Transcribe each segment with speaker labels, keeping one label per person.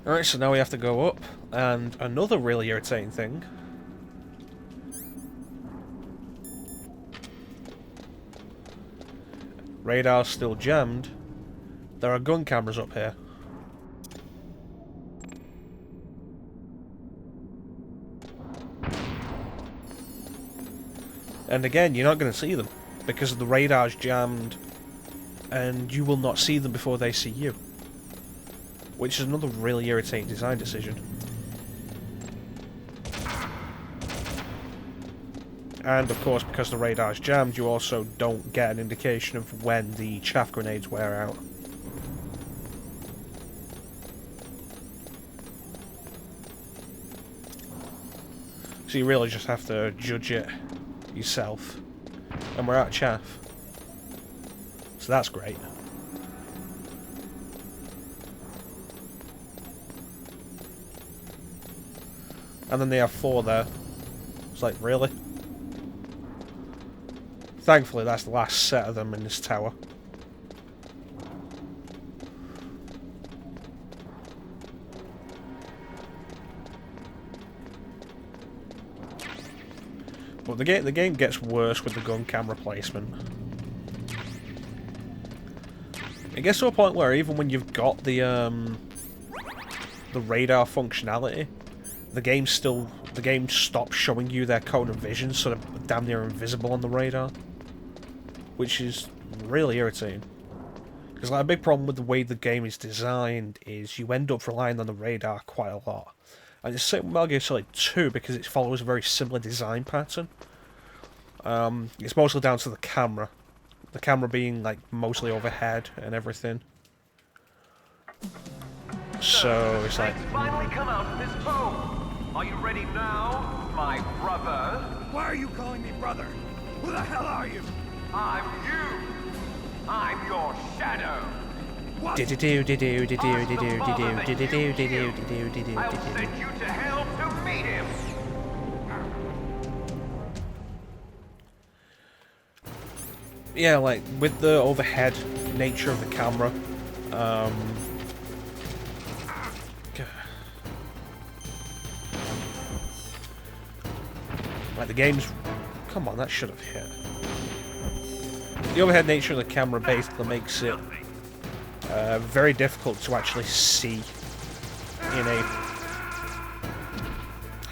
Speaker 1: Alright, so now we have to go up, and another really irritating thing. Radar's still jammed. There are gun cameras up here. And again, you're not going to see them, because the radar's jammed, and you will not see them before they see you. Which is another really irritating design decision. And of course, because the radar's jammed, you also don't get an indication of when the chaff grenades wear out. So you really just have to judge it yourself. And we're out of chaff. So that's great. And then they have 4 there. It's like, really? Thankfully, that's the last set of them in this tower. But the game gets worse with the gun camera placement. It gets to a point where even when you've got the radar functionality, the game stops showing you their cone of vision, so they're damn near invisible on the radar, which is really irritating. Because like a big problem with the way the game is designed is you end up relying on the radar quite a lot. And it's the same with Metal Gear Solid 2 because it follows a very similar design pattern. It's mostly down to the camera. The camera being like mostly overhead and everything. So it's like...
Speaker 2: finally come out of this home. Are you ready now, my brother?
Speaker 3: Why are you calling me brother? Who the hell are you?
Speaker 2: I'm you. I'm your shadow.
Speaker 3: What?
Speaker 2: I will send you to hell to meet him.
Speaker 1: Yeah, like, with the overhead nature of the camera, like, the game's... Come on, that should have hit. The overhead nature of the camera basically makes it very difficult to actually see in a...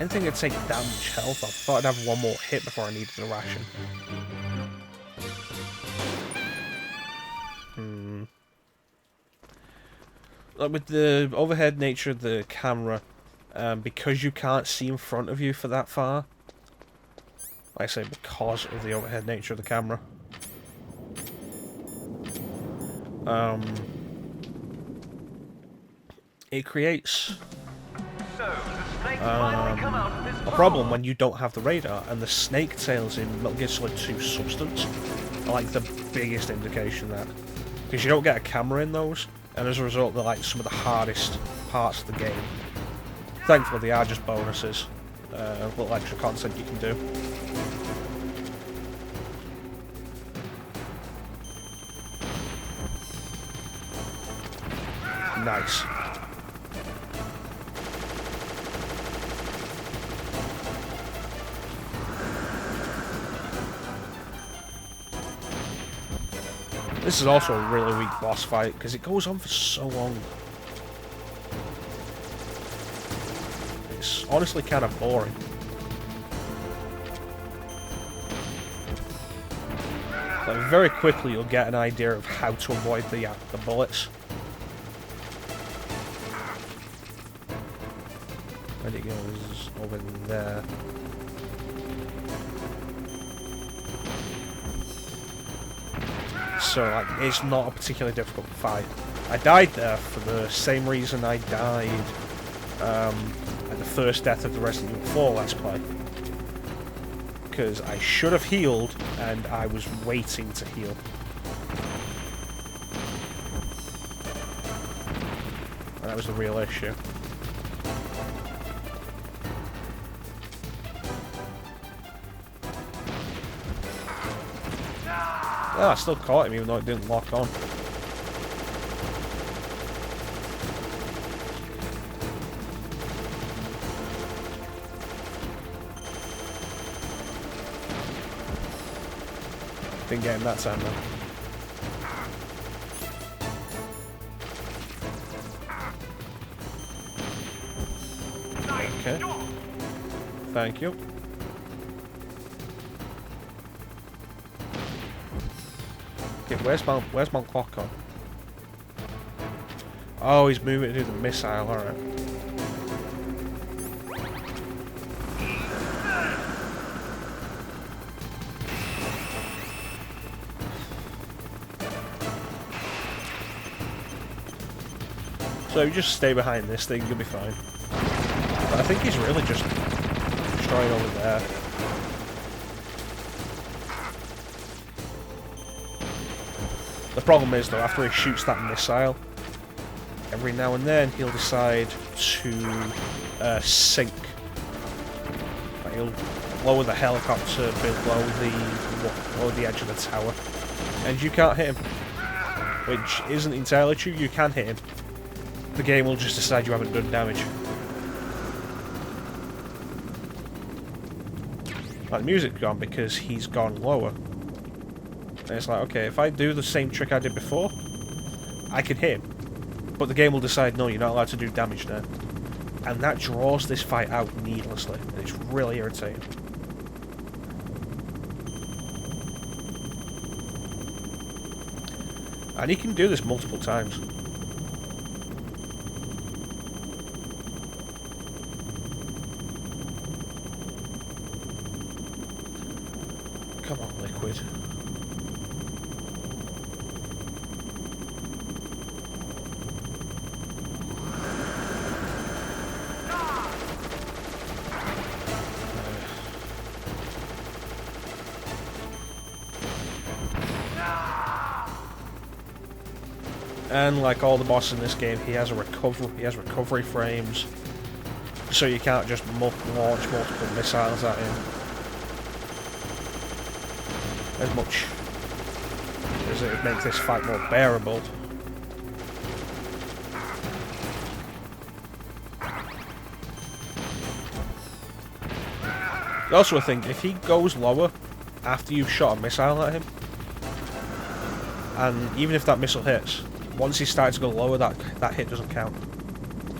Speaker 1: Anything that'd take that much health, I thought I'd have one more hit before I needed a ration. Like with the overhead nature of the camera, because you can't see in front of you for that far, like I say, because of the overhead nature of the camera, it creates a problem when you don't have the radar, and the snake tails in Metal Gear Solid 2 Substance are like the biggest indication of that, because you don't get a camera in those, and as a result they're like some of the hardest parts of the game. Thankfully they are just bonuses, little extra content you can do. Nice. This is also a really weak boss fight, because it goes on for so long. It's honestly kind of boring. Like, very quickly you'll get an idea of how to avoid the bullets. And it goes over there. So, like, it's not a particularly difficult fight. I died there for the same reason I died at the first death of the Resident Evil 4 Let's Play. Because I should have healed, and I was waiting to heal. And that was the real issue. Oh, I still caught him even though it didn't lock on. Didn't get him that time though. Okay. Thank you. Okay, where's my clock on? Oh, he's moving to do the missile, alright. So you just stay behind this thing, you'll be fine. But I think he's really just destroying over there. The problem is though, after he shoots that missile, every now and then he'll decide to sink. Like he'll lower the helicopter below the edge of the tower, and you can't hit him. Which isn't entirely true. You can hit him. The game will just decide you haven't done damage. Like, the music's gone because he's gone lower. And it's like, okay, if I do the same trick I did before, I can hit him. But the game will decide, no, you're not allowed to do damage now. And that draws this fight out needlessly. And it's really irritating. And he can do this multiple times. Come on, Liquid. And like all the bosses in this game, he has recovery frames, so you can't just launch multiple missiles at him. As much as it would make this fight more bearable. Also, I think if he goes lower after you've shot a missile at him, and even if that missile hits, once he starts to go lower, that hit doesn't count,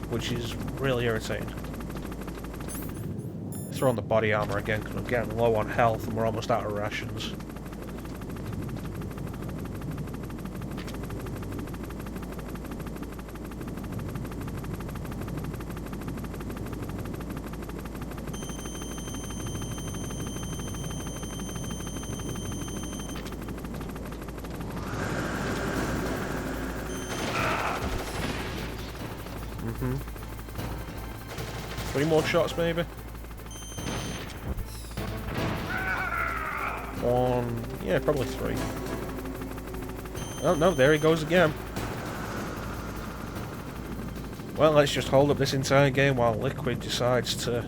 Speaker 1: which is really irritating. Throw on the body armor again because I'm getting low on health and we're almost out of rations. Three more shots, maybe? One... yeah, probably three. Oh, no, there he goes again. Well, let's just hold up this entire game while Liquid decides to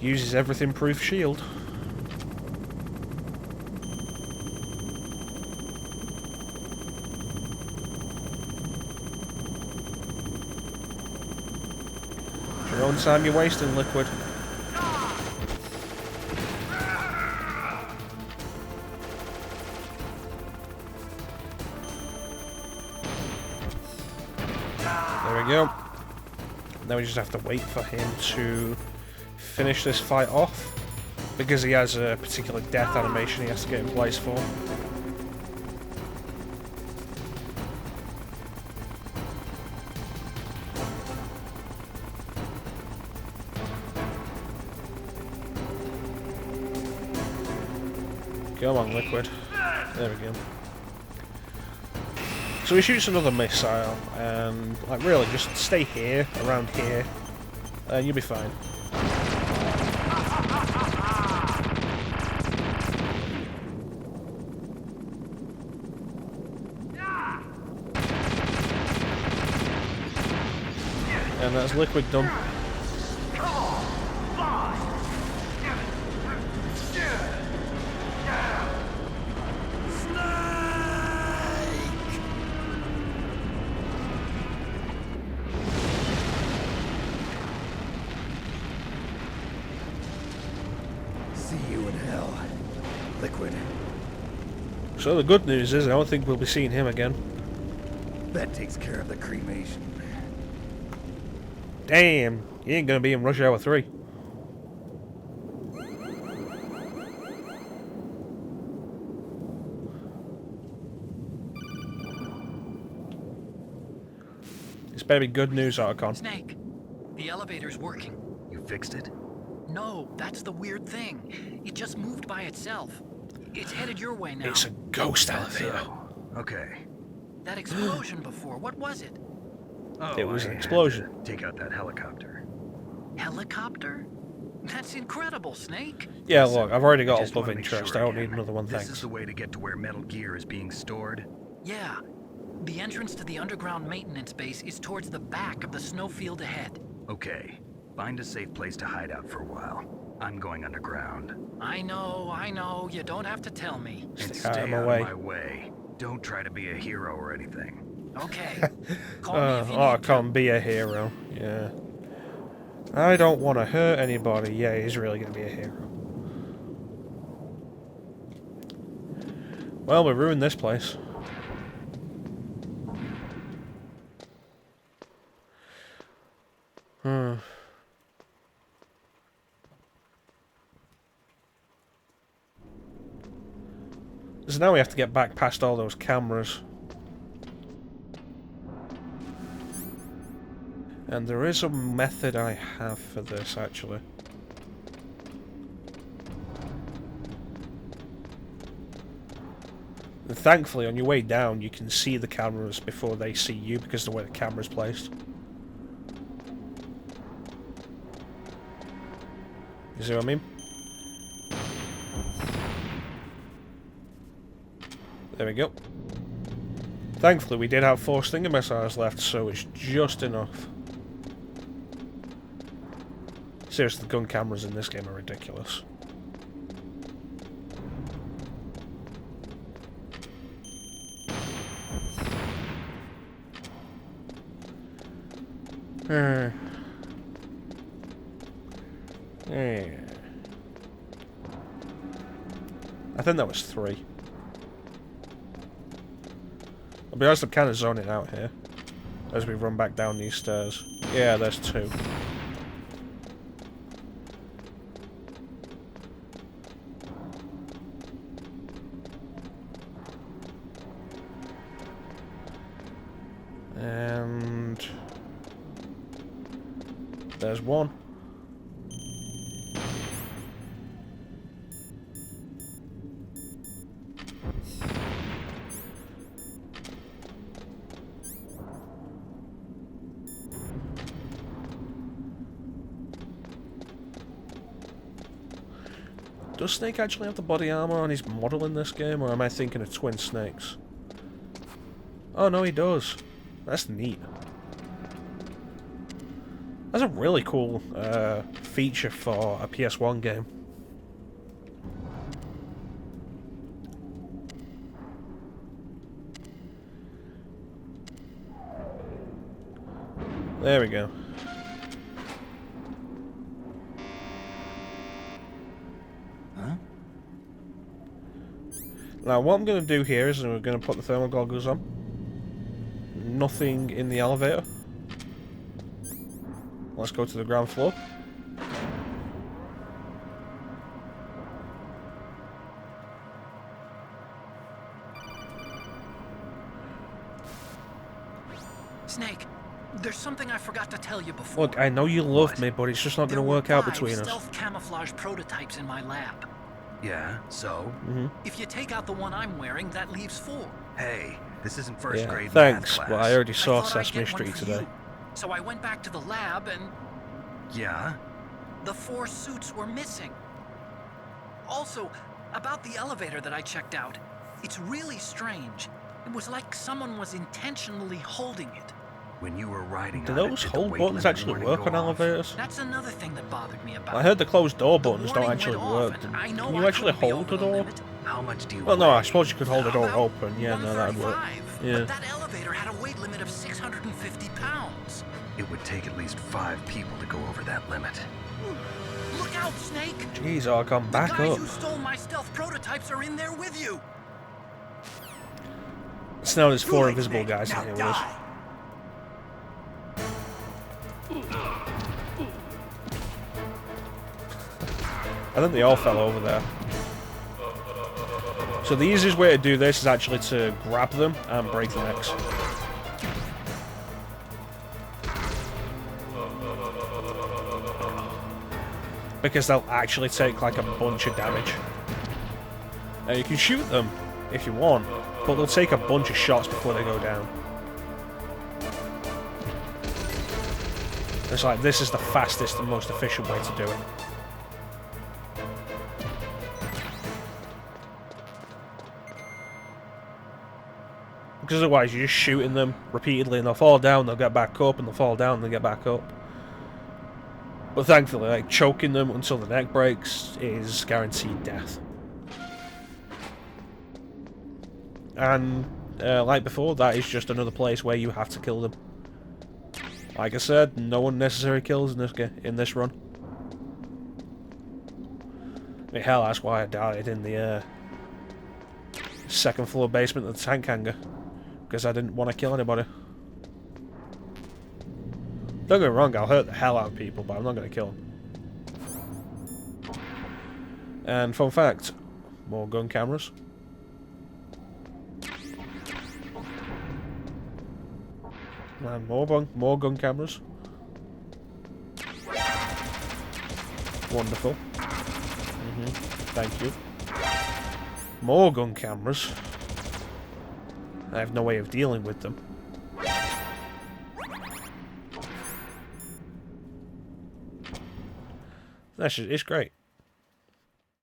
Speaker 1: use his everything-proof shield. Your own time you're wasting, Liquid. There we go. Now we just have to wait for him to finish this fight off, because he has a particular death animation he has to get in place for. Come on, Liquid. There we go. So he shoots another missile, and like really, just stay here, around here, and you'll be fine. And that's Liquid done.
Speaker 3: See you in hell, Liquid.
Speaker 1: So the good news is I don't think we'll be seeing him again.
Speaker 3: That takes care of the cremation.
Speaker 1: Damn, he ain't gonna be in Rush Hour 3. It's better be good news, Archon.
Speaker 4: Snake, the elevator's working.
Speaker 5: You fixed it?
Speaker 4: No, that's the weird thing. It just moved by itself. It's headed your way now.
Speaker 1: It's a ghost elevator.
Speaker 5: Okay.
Speaker 4: That explosion before, what was it?
Speaker 5: Oh,
Speaker 1: It was
Speaker 5: I
Speaker 1: an
Speaker 5: had
Speaker 1: explosion.
Speaker 5: to take out that helicopter.
Speaker 4: Helicopter? That's incredible, Snake.
Speaker 1: Yeah, look, I've already got a
Speaker 5: Just
Speaker 1: love
Speaker 5: wanna make
Speaker 1: interest.
Speaker 5: sure
Speaker 1: I don't
Speaker 5: again.
Speaker 1: need another one,
Speaker 5: This
Speaker 1: thanks.
Speaker 5: is the way to get to where Metal Gear is being stored?
Speaker 4: Yeah. The entrance to the underground maintenance base is towards the back of the snowfield ahead.
Speaker 5: Okay. Find a safe place to hide out for a while. I'm going underground.
Speaker 4: I know. You don't have to tell me.
Speaker 5: And
Speaker 1: Stick out
Speaker 5: stay
Speaker 1: of my
Speaker 5: out
Speaker 1: way.
Speaker 5: of my way. Don't try to be a hero or anything.
Speaker 4: Okay. Call me if you
Speaker 1: I
Speaker 4: need to.
Speaker 1: can't be a hero. Yeah. I don't want to hurt anybody. Yeah, he's really going to be a hero. Well, we ruined this place. So now we have to get back past all those cameras. And there is a method I have for this, actually. And thankfully, on your way down, you can see the cameras before they see you because of the way the camera's placed. You see what I mean? There we go. Thankfully, we did have 4 Stinger missiles left, so it's just enough. Seriously, the gun cameras in this game are ridiculous. Yeah. I think that was 3. I'll be honest, I'm kind of zoning out here as we run back down these stairs. Yeah, there's 2. And there's 1. Does Snake actually have the body armor on his model in this game, or am I thinking of twin snakes? Oh no, he does. That's neat. That's a really cool feature for a PS1 game. There we go.
Speaker 5: Huh?
Speaker 1: Now what I'm going to do here is we're going to put the thermal goggles on. Nothing in the elevator. Let's go to the ground floor.
Speaker 4: Snake, there's something I forgot to tell you before.
Speaker 1: Look, I know you love
Speaker 5: What?
Speaker 1: me, but it's just not
Speaker 4: There
Speaker 1: going to
Speaker 4: were
Speaker 1: work out
Speaker 4: 5
Speaker 1: between us.
Speaker 4: stealth camouflage prototypes in my lab.
Speaker 5: Yeah, so?
Speaker 4: If you take out the one I'm wearing, that leaves 4.
Speaker 5: Hey, this isn't first
Speaker 1: Yeah,
Speaker 5: grade
Speaker 1: thanks,
Speaker 5: math
Speaker 1: but
Speaker 5: class.
Speaker 1: I already saw
Speaker 4: thought I'd
Speaker 1: Sesame
Speaker 4: get one
Speaker 1: Street
Speaker 4: for
Speaker 1: today.
Speaker 4: you. So I went back to the lab and
Speaker 5: Yeah?
Speaker 4: the 4 suits were missing. Also, about the elevator that I checked out, it's really strange. It was like someone was intentionally holding it.
Speaker 5: When you were riding
Speaker 1: Do
Speaker 5: on it,
Speaker 1: those
Speaker 5: did the
Speaker 1: hold
Speaker 5: weight
Speaker 1: buttons
Speaker 5: limit
Speaker 1: actually
Speaker 5: warning
Speaker 1: work
Speaker 5: go
Speaker 1: on
Speaker 5: off?
Speaker 1: elevators?
Speaker 4: That's another thing that bothered me about
Speaker 1: I heard the closed door
Speaker 4: The
Speaker 1: buttons don't
Speaker 4: warning
Speaker 1: actually
Speaker 4: went
Speaker 1: work.
Speaker 4: off, and I know
Speaker 1: Can you
Speaker 4: I
Speaker 1: actually
Speaker 4: couldn't be
Speaker 1: hold
Speaker 4: over
Speaker 1: the
Speaker 4: the
Speaker 1: door?
Speaker 4: limit.
Speaker 5: How much do you
Speaker 1: Well, no, I
Speaker 5: weigh?
Speaker 1: suppose you could hold the door
Speaker 4: About
Speaker 1: open. Yeah, no, that would work.
Speaker 4: 135,
Speaker 1: Yeah.
Speaker 4: But that elevator had a weight limit of 650 pounds.
Speaker 5: It would take at least 5 people to go over that limit.
Speaker 4: Look out, Snake!
Speaker 1: Jeez, Archon,
Speaker 4: The
Speaker 1: back
Speaker 4: guys
Speaker 1: up.
Speaker 4: who stole my stealth prototypes are in there with you.
Speaker 1: So now there's 4
Speaker 3: Too late,
Speaker 1: invisible
Speaker 3: Nick.
Speaker 1: guys in
Speaker 3: Now
Speaker 1: here with us.
Speaker 3: die.
Speaker 1: I think they all fell over there. So the easiest way to do this is actually to grab them and break their necks. Because they'll actually take like a bunch of damage. Now you can shoot them if you want, but they'll take a bunch of shots before they go down. It's like, this is the fastest and most efficient way to do it. Because otherwise you're just shooting them repeatedly and they'll fall down, they'll get back up, and they'll fall down and they'll get back up. But thankfully, like, choking them until the neck breaks is guaranteed death. And, like before, that is just another place where you have to kill them. Like I said, no unnecessary kills in this run. I mean, hell, that's why I died in the second floor basement of the tank hangar. Because I didn't want to kill anybody. Don't get me wrong, I'll hurt the hell out of people, but I'm not going to kill them. And fun fact, more gun cameras. And more gun cameras. Wonderful. Thank you. More gun cameras. I have no way of dealing with them. It's great.